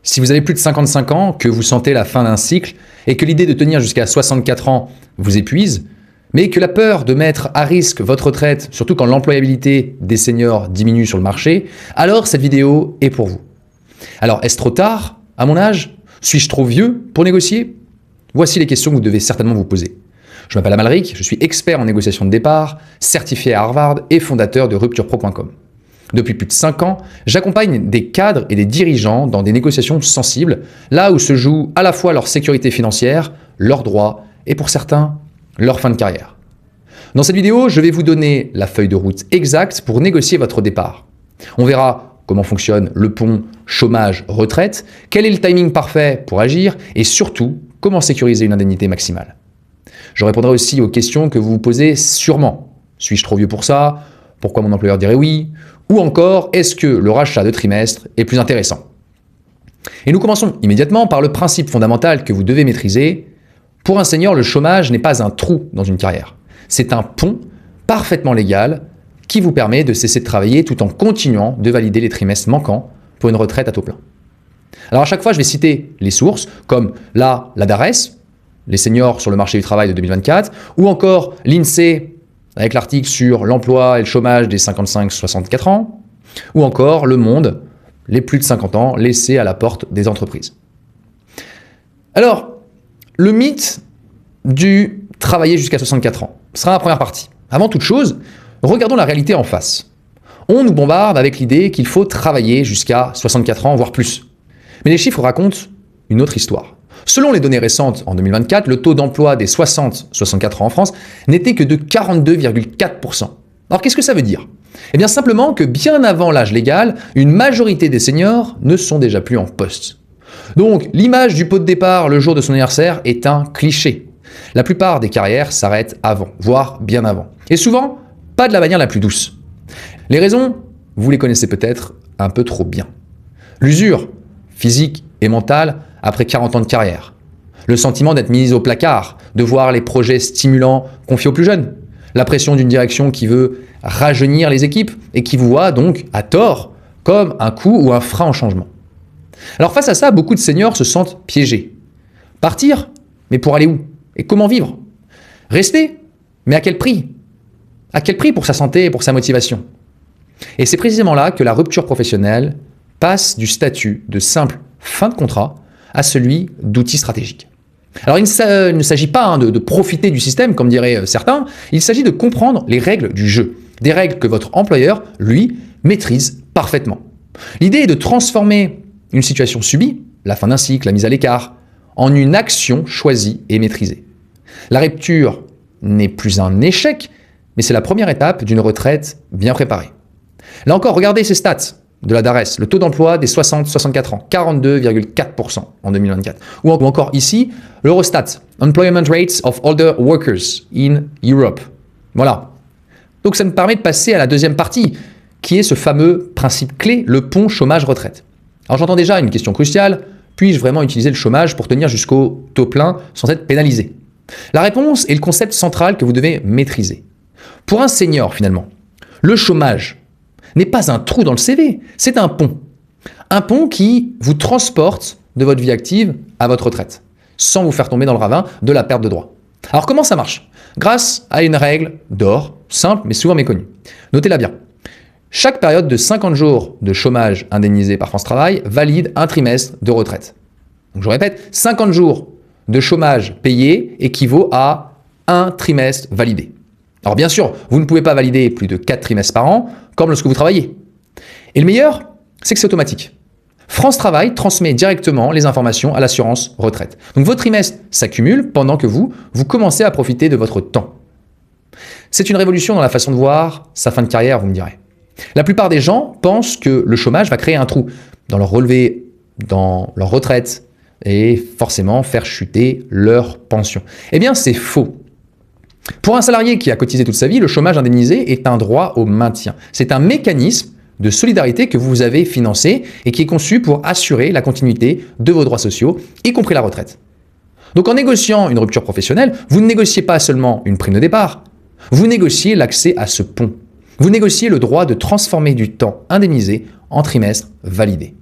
Si vous avez plus de 55 ans, que vous sentez la fin d'un cycle et que l'idée de tenir jusqu'à 64 ans vous épuise, mais que la peur de mettre à risque votre retraite, surtout quand l'employabilité des seniors diminue sur le marché, alors cette vidéo est pour vous. Alors, est-ce trop tard, à mon âge? Suis-je trop vieux pour négocier? Voici les questions que vous devez certainement vous poser. Je m'appelle Amalric, je suis expert en négociation de départ, certifié à Harvard et fondateur de rupturepro.com. Depuis plus de 5 ans, j'accompagne des cadres et des dirigeants dans des négociations sensibles, là où se joue à la fois leur sécurité financière, leurs droits et pour certains, leur fin de carrière. Dans cette vidéo, je vais vous donner la feuille de route exacte pour négocier votre départ. On verra comment fonctionne le pont chômage-retraite, quel est le timing parfait pour agir et surtout, comment sécuriser une indemnité maximale. Je répondrai aussi aux questions que vous vous posez sûrement. Suis-je trop vieux pour ça? Pourquoi mon employeur dirait oui? Ou encore, est-ce que le rachat de trimestre est plus intéressant? Et nous commençons immédiatement par le principe fondamental que vous devez maîtriser. Pour un senior, le chômage n'est pas un trou dans une carrière. C'est un pont parfaitement légal qui vous permet de cesser de travailler tout en continuant de valider les trimestres manquants pour une retraite à taux plein. Alors à chaque fois, je vais citer les sources, comme là, la DARES, les seniors sur le marché du travail de 2024, ou encore l'INSEE, avec l'article sur l'emploi et le chômage des 55-64 ans, ou encore Le Monde, les plus de 50 ans laissés à la porte des entreprises. Alors, le mythe du travailler jusqu'à 64 ans sera la première partie. Avant toute chose, regardons la réalité en face. On nous bombarde avec l'idée qu'il faut travailler jusqu'à 64 ans, voire plus. Mais les chiffres racontent une autre histoire. Selon les données récentes, en 2024, le taux d'emploi des 60-64 ans en France n'était que de 42,4%. Alors qu'est-ce que ça veut dire? Eh bien simplement que bien avant l'âge légal, une majorité des seniors ne sont déjà plus en poste. Donc l'image du pot de départ le jour de son anniversaire est un cliché. La plupart des carrières s'arrêtent avant, voire bien avant. Et souvent, pas de la manière la plus douce. Les raisons, vous les connaissez peut-être un peu trop bien. L'usure physique et mentale après 40 ans de carrière. Le sentiment d'être mis au placard, de voir les projets stimulants confiés aux plus jeunes. La pression d'une direction qui veut rajeunir les équipes et qui vous voit donc, à tort, comme un coût ou un frein au changement. Alors face à ça, beaucoup de seniors se sentent piégés. Partir? Mais pour aller où? Et comment vivre? Rester? Mais à quel prix? À quel prix pour sa santé et pour sa motivation? Et c'est précisément là que la rupture professionnelle passe du statut de simple fin de contrat à celui d'outil stratégique. Alors il ne s'agit pas de profiter du système, comme diraient certains, il s'agit de comprendre les règles du jeu, des règles que votre employeur, lui, maîtrise parfaitement. L'idée est de transformer une situation subie, la fin d'un cycle, la mise à l'écart, en une action choisie et maîtrisée. La rupture n'est plus un échec, mais c'est la première étape d'une retraite bien préparée. Là encore, regardez ces stats de la DARES, le taux d'emploi des 60-64 ans, 42,4% en 2024. Ou encore ici, l'Eurostat, Employment Rates of Older Workers in Europe. Voilà. Donc ça me permet de passer à la deuxième partie, qui est ce fameux principe clé, le pont chômage-retraite. Alors j'entends déjà une question cruciale, puis-je vraiment utiliser le chômage pour tenir jusqu'au taux plein sans être pénalisé? La réponse est le concept central que vous devez maîtriser. Pour un senior finalement, le chômage n'est pas un trou dans le CV, c'est un pont. Un pont qui vous transporte de votre vie active à votre retraite, sans vous faire tomber dans le ravin de la perte de droits. Alors comment ça marche? Grâce à une règle d'or, simple mais souvent méconnue. Notez-la bien. Chaque période de 50 jours de chômage indemnisé par France Travail valide un trimestre de retraite. Donc je répète, 50 jours de chômage payé équivaut à un trimestre validé. Alors bien sûr, vous ne pouvez pas valider plus de 4 trimestres par an, comme lorsque vous travaillez. Et le meilleur, c'est que c'est automatique. France Travail transmet directement les informations à l'assurance retraite. Donc vos trimestres s'accumulent pendant que vous commencez à profiter de votre temps. C'est une révolution dans la façon de voir sa fin de carrière, vous me direz. La plupart des gens pensent que le chômage va créer un trou dans leur relevé, dans leur retraite, et forcément faire chuter leur pension. Eh bien, c'est faux. Pour un salarié qui a cotisé toute sa vie, le chômage indemnisé est un droit au maintien. C'est un mécanisme de solidarité que vous avez financé et qui est conçu pour assurer la continuité de vos droits sociaux, y compris la retraite. Donc en négociant une rupture professionnelle, vous ne négociez pas seulement une prime de départ, vous négociez l'accès à ce pont. Vous négociez le droit de transformer du temps indemnisé en trimestre validé.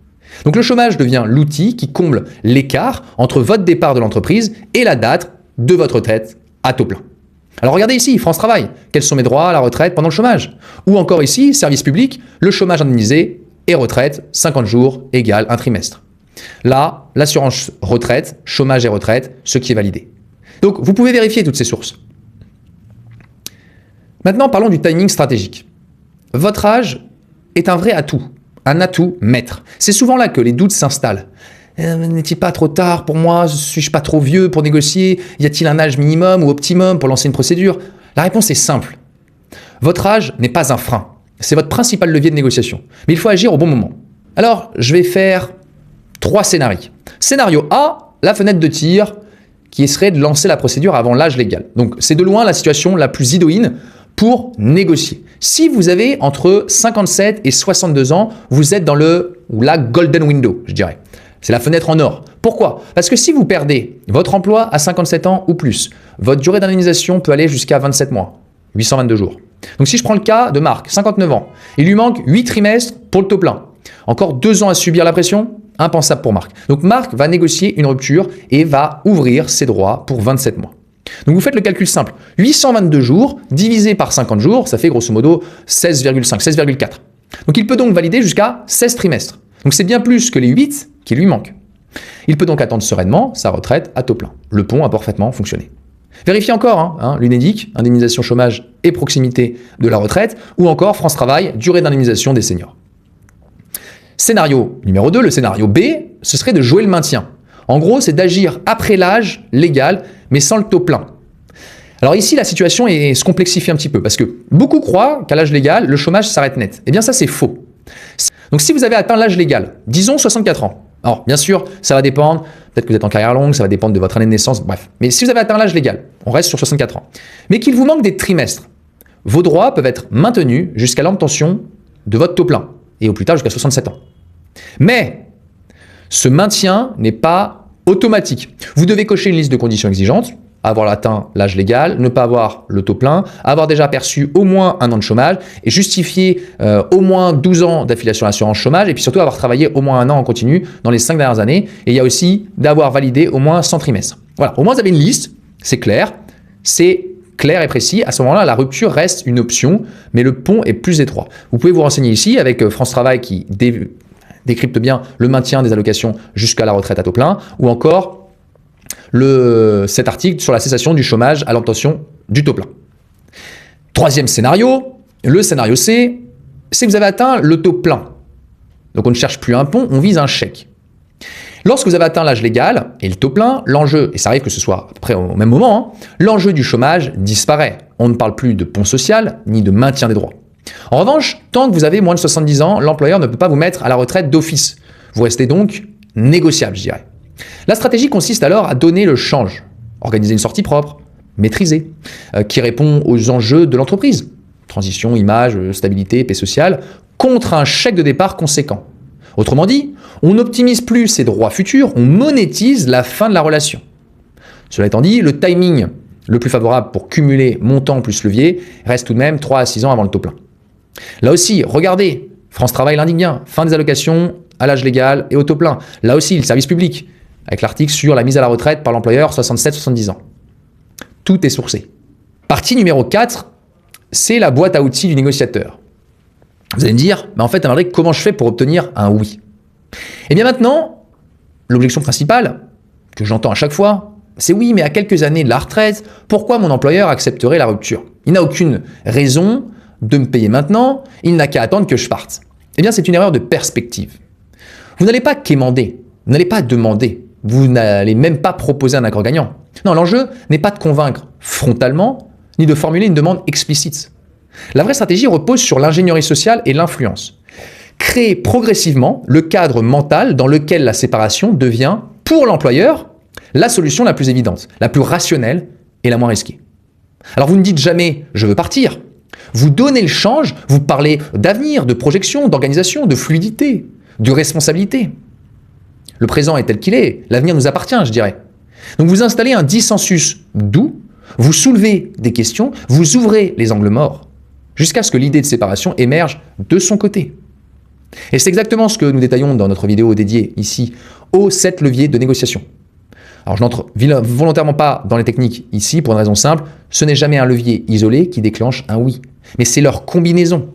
Donc le chômage devient l'outil qui comble l'écart entre votre départ de l'entreprise et la date de votre retraite à taux plein. Alors regardez ici, France Travail, quels sont mes droits à la retraite pendant le chômage? Ou encore ici, service public, le chômage indemnisé et retraite, 50 jours égale un trimestre. Là, l'assurance retraite, chômage et retraite, ce qui est validé. Donc vous pouvez vérifier toutes ces sources. Maintenant, parlons du timing stratégique. Votre âge est un vrai atout, un atout maître. C'est souvent là que les doutes s'installent. N'est-il pas trop tard pour moi? Suis-je pas trop vieux pour négocier? Y a-t-il un âge minimum ou optimum pour lancer une procédure? La réponse est simple. Votre âge n'est pas un frein. C'est votre principal levier de négociation. Mais il faut agir au bon moment. Alors, je vais faire 3 scénarios. Scénario A, la fenêtre de tir qui serait de lancer la procédure avant l'âge légal. Donc, c'est de loin la situation la plus idoine pour négocier. Si vous avez entre 57 et 62 ans, vous êtes dans la golden window, je dirais. C'est la fenêtre en or. Pourquoi? Parce que si vous perdez votre emploi à 57 ans ou plus, votre durée d'indemnisation peut aller jusqu'à 27 mois, 822 jours. Donc si je prends le cas de Marc, 59 ans, il lui manque 8 trimestres pour le taux plein. Encore 2 ans à subir la pression? Impensable pour Marc. Donc Marc va négocier une rupture et va ouvrir ses droits pour 27 mois. Donc vous faites le calcul simple. 822 jours divisé par 50 jours, ça fait grosso modo 16,5, 16,4. Donc il peut donc valider jusqu'à 16 trimestres. Donc c'est bien plus que les 8 qui lui manquent. Il peut donc attendre sereinement sa retraite à taux plein. Le pont a parfaitement fonctionné. Vérifiez encore l'UNEDIC, indemnisation chômage et proximité de la retraite, ou encore France Travail, durée d'indemnisation des seniors. Scénario numéro 2, le scénario B, ce serait de jouer le maintien. En gros, c'est d'agir après l'âge légal, mais sans le taux plein. Alors ici, la situation se complexifie un petit peu, parce que beaucoup croient qu'à l'âge légal, le chômage s'arrête net. Eh bien ça, c'est faux. Donc si vous avez atteint l'âge légal, disons 64 ans, alors bien sûr, ça va dépendre, peut-être que vous êtes en carrière longue, ça va dépendre de votre année de naissance, bref. Mais si vous avez atteint l'âge légal, on reste sur 64 ans, mais qu'il vous manque des trimestres, vos droits peuvent être maintenus jusqu'à l'obtention de votre taux plein, et au plus tard jusqu'à 67 ans. Mais ce maintien n'est pas automatique. Vous devez cocher une liste de conditions exigeantes, avoir atteint l'âge légal, ne pas avoir le taux plein, avoir déjà perçu au moins 1 an de chômage et justifier au moins 12 ans d'affiliation à l'assurance chômage et puis surtout avoir travaillé au moins 1 an en continu dans les 5 dernières années. Et il y a aussi d'avoir validé au moins 100 trimestres. Voilà, au moins vous avez une liste, c'est clair et précis. À ce moment-là, la rupture reste une option, mais le pont est plus étroit. Vous pouvez vous renseigner ici avec France Travail qui décrypte bien le maintien des allocations jusqu'à la retraite à taux plein, ou encore cet article sur la cessation du chômage à l'obtention du taux plein. Troisième scénario, le scénario C, c'est que vous avez atteint le taux plein. Donc on ne cherche plus un pont, on vise un chèque. Lorsque vous avez atteint l'âge légal et le taux plein, l'enjeu, et ça arrive que ce soit à peu près au même moment, l'enjeu du chômage disparaît. On ne parle plus de pont social ni de maintien des droits. En revanche, tant que vous avez moins de 70 ans, l'employeur ne peut pas vous mettre à la retraite d'office. Vous restez donc négociable, je dirais. La stratégie consiste alors à donner le change, organiser une sortie propre, maîtrisée, qui répond aux enjeux de l'entreprise, transition, image, stabilité, paix sociale, contre un chèque de départ conséquent. Autrement dit, on n'optimise plus ses droits futurs, on monétise la fin de la relation. Cela étant dit, le timing le plus favorable pour cumuler montant plus levier reste tout de même 3 à 6 ans avant le taux plein. Là aussi, regardez, France Travail l'indique bien, fin des allocations à l'âge légal et au taux plein. Là aussi, le service public, avec l'article sur la mise à la retraite par l'employeur 67-70 ans. Tout est sourcé. Partie numéro 4, c'est la boîte à outils du négociateur. Vous allez me dire, mais en fait, Amalric, comment je fais pour obtenir un oui? Eh bien maintenant, l'objection principale, que j'entends à chaque fois, c'est oui, mais à quelques années de la retraite, pourquoi mon employeur accepterait la rupture? Il n'a aucune raison de me payer maintenant, il n'a qu'à attendre que je parte. Eh bien, c'est une erreur de perspective. Vous n'allez pas quémander, vous n'allez pas demander, vous n'allez même pas proposer un accord gagnant. Non, l'enjeu n'est pas de convaincre frontalement, ni de formuler une demande explicite. La vraie stratégie repose sur l'ingénierie sociale et l'influence. Créer progressivement le cadre mental dans lequel la séparation devient, pour l'employeur, la solution la plus évidente, la plus rationnelle et la moins risquée. Alors vous ne dites jamais « je veux partir ». Vous donnez le change, vous parlez d'avenir, de projection, d'organisation, de fluidité, de responsabilité. Le présent est tel qu'il est, l'avenir nous appartient, je dirais. Donc vous installez un dissensus doux, vous soulevez des questions, vous ouvrez les angles morts, jusqu'à ce que l'idée de séparation émerge de son côté. Et c'est exactement ce que nous détaillons dans notre vidéo dédiée ici aux 7 leviers de négociation. Alors je n'entre volontairement pas dans les techniques ici pour une raison simple, ce n'est jamais un levier isolé qui déclenche un oui, mais c'est leur combinaison,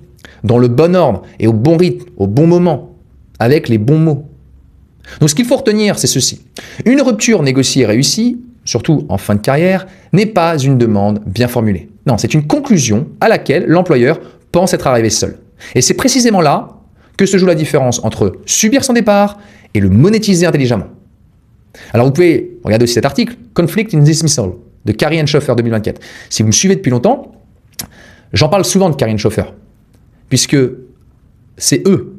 dans le bon ordre et au bon rythme, au bon moment, avec les bons mots. Donc ce qu'il faut retenir, c'est ceci. Une rupture négociée réussie, surtout en fin de carrière, n'est pas une demande bien formulée. Non, c'est une conclusion à laquelle l'employeur pense être arrivé seul. Et c'est précisément là que se joue la différence entre subir son départ et le monétiser intelligemment. Alors vous pouvez regarder aussi cet article, Conflict in Dismissal, de Carey & Schoffer 2024. Si vous me suivez depuis longtemps, j'en parle souvent de Carey & Schoffer, puisque c'est eux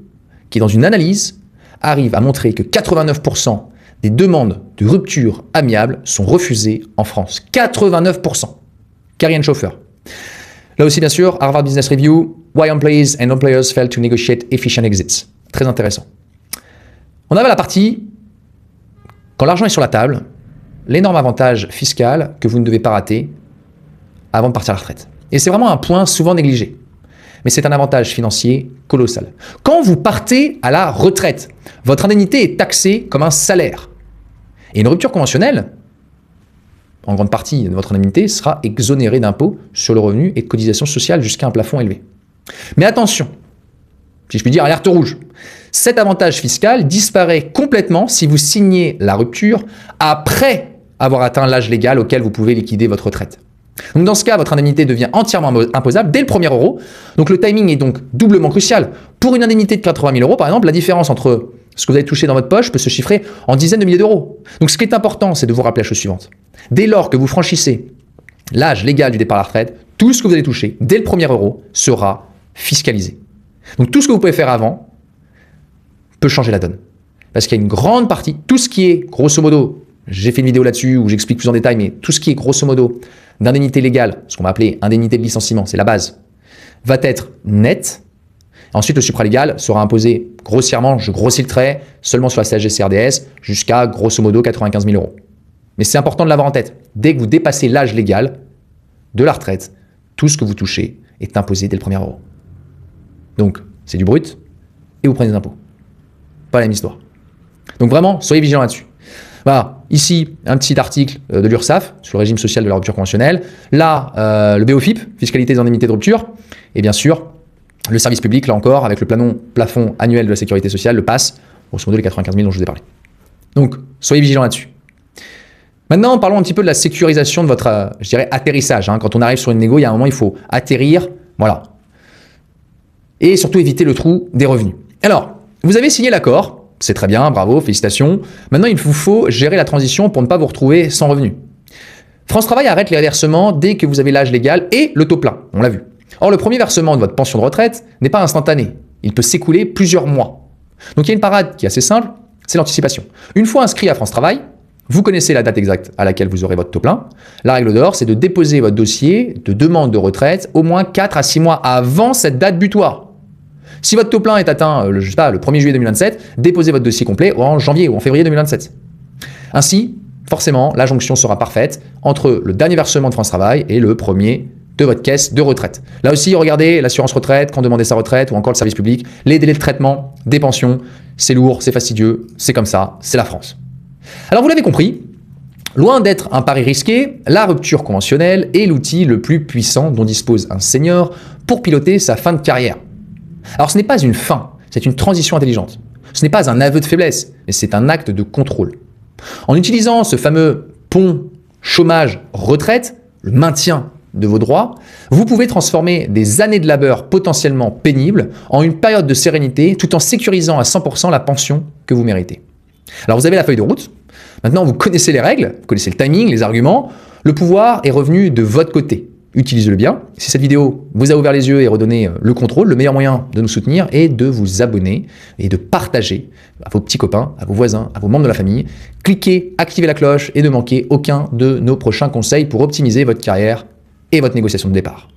qui, dans une analyse, arrivent à montrer que 89% des demandes de rupture amiable sont refusées en France. 89%. Carey & Schoffer. Là aussi, bien sûr, Harvard Business Review, Why Employees and Employers Fail to Negotiate Efficient Exits. Très intéressant. On avait la partie, quand l'argent est sur la table, l'énorme avantage fiscal que vous ne devez pas rater avant de partir à la retraite. Et c'est vraiment un point souvent négligé. Mais c'est un avantage financier colossal. Quand vous partez à la retraite, votre indemnité est taxée comme un salaire. Et une rupture conventionnelle, en grande partie de votre indemnité, sera exonérée d'impôts sur le revenu et de cotisations sociales jusqu'à un plafond élevé. Mais attention, si je puis dire, alerte rouge. Cet avantage fiscal disparaît complètement si vous signez la rupture après avoir atteint l'âge légal auquel vous pouvez liquider votre retraite. Donc dans ce cas, votre indemnité devient entièrement imposable dès le premier euro. Donc le timing est donc doublement crucial. Pour une indemnité de 80 000 euros, par exemple, la différence entre ce que vous avez touché dans votre poche peut se chiffrer en dizaines de milliers d'euros. Donc ce qui est important, c'est de vous rappeler la chose suivante. Dès lors que vous franchissez l'âge légal du départ à la retraite, tout ce que vous allez toucher dès le premier euro sera fiscalisé. Donc tout ce que vous pouvez faire avant peut changer la donne. Parce qu'il y a une grande partie, tout ce qui est grosso modo, j'ai fait une vidéo là-dessus où j'explique plus en détail, mais tout ce qui est grosso modo d'indemnité légale, ce qu'on va appeler indemnité de licenciement, c'est la base, va être net. Ensuite, le supralégal sera imposé grossièrement, je grossis le trait, seulement sur la CSG-CRDS, jusqu'à grosso modo 95 000 euros. Mais c'est important de l'avoir en tête. Dès que vous dépassez l'âge légal de la retraite, tout ce que vous touchez est imposé dès le premier euro. Donc, c'est du brut et vous prenez des impôts. Pas la même histoire. Donc vraiment, soyez vigilants là-dessus. Voilà, ici, un petit article de l'URSSAF sur le régime social de la rupture conventionnelle. Là, le BOFIP, fiscalité des indemnités de rupture. Et bien sûr, le service public, là encore, avec le plafond annuel de la sécurité sociale, le PASS, grosso modo les 95 000 dont je vous ai parlé. Donc, soyez vigilants là-dessus. Maintenant, parlons un petit peu de la sécurisation de votre, je dirais, atterrissage. Quand on arrive sur une négo, il y a un moment, il faut atterrir, voilà. Et surtout éviter le trou des revenus. Alors, vous avez signé l'accord. C'est très bien, bravo, félicitations. Maintenant, il vous faut gérer la transition pour ne pas vous retrouver sans revenu. France Travail arrête les versements dès que vous avez l'âge légal et le taux plein, on l'a vu. Or, le premier versement de votre pension de retraite n'est pas instantané. Il peut s'écouler plusieurs mois. Donc, il y a une parade qui est assez simple, c'est l'anticipation. Une fois inscrit à France Travail, vous connaissez la date exacte à laquelle vous aurez votre taux plein. La règle d'or, c'est de déposer votre dossier de demande de retraite au moins 4 à 6 mois avant cette date butoir. Si votre taux plein est atteint, je sais pas, le 1er juillet 2027, déposez votre dossier complet en janvier ou en février 2027. Ainsi, forcément, la jonction sera parfaite entre le dernier versement de France Travail et le premier de votre caisse de retraite. Là aussi, regardez l'assurance retraite, quand demander sa retraite ou encore le service public, les délais de traitement des pensions, c'est lourd, c'est fastidieux, c'est comme ça, c'est la France. Alors vous l'avez compris, loin d'être un pari risqué, la rupture conventionnelle est l'outil le plus puissant dont dispose un senior pour piloter sa fin de carrière. Alors ce n'est pas une fin, c'est une transition intelligente. Ce n'est pas un aveu de faiblesse, mais c'est un acte de contrôle. En utilisant ce fameux pont chômage-retraite, le maintien de vos droits, vous pouvez transformer des années de labeur potentiellement pénibles en une période de sérénité tout en sécurisant à 100% la pension que vous méritez. Alors vous avez la feuille de route, maintenant vous connaissez les règles, vous connaissez le timing, les arguments, le pouvoir est revenu de votre côté. Utilisez-le bien. Si cette vidéo vous a ouvert les yeux et redonné le contrôle, le meilleur moyen de nous soutenir est de vous abonner et de partager à vos petits copains, à vos voisins, à vos membres de la famille. Cliquez, activez la cloche et ne manquez aucun de nos prochains conseils pour optimiser votre carrière et votre négociation de départ.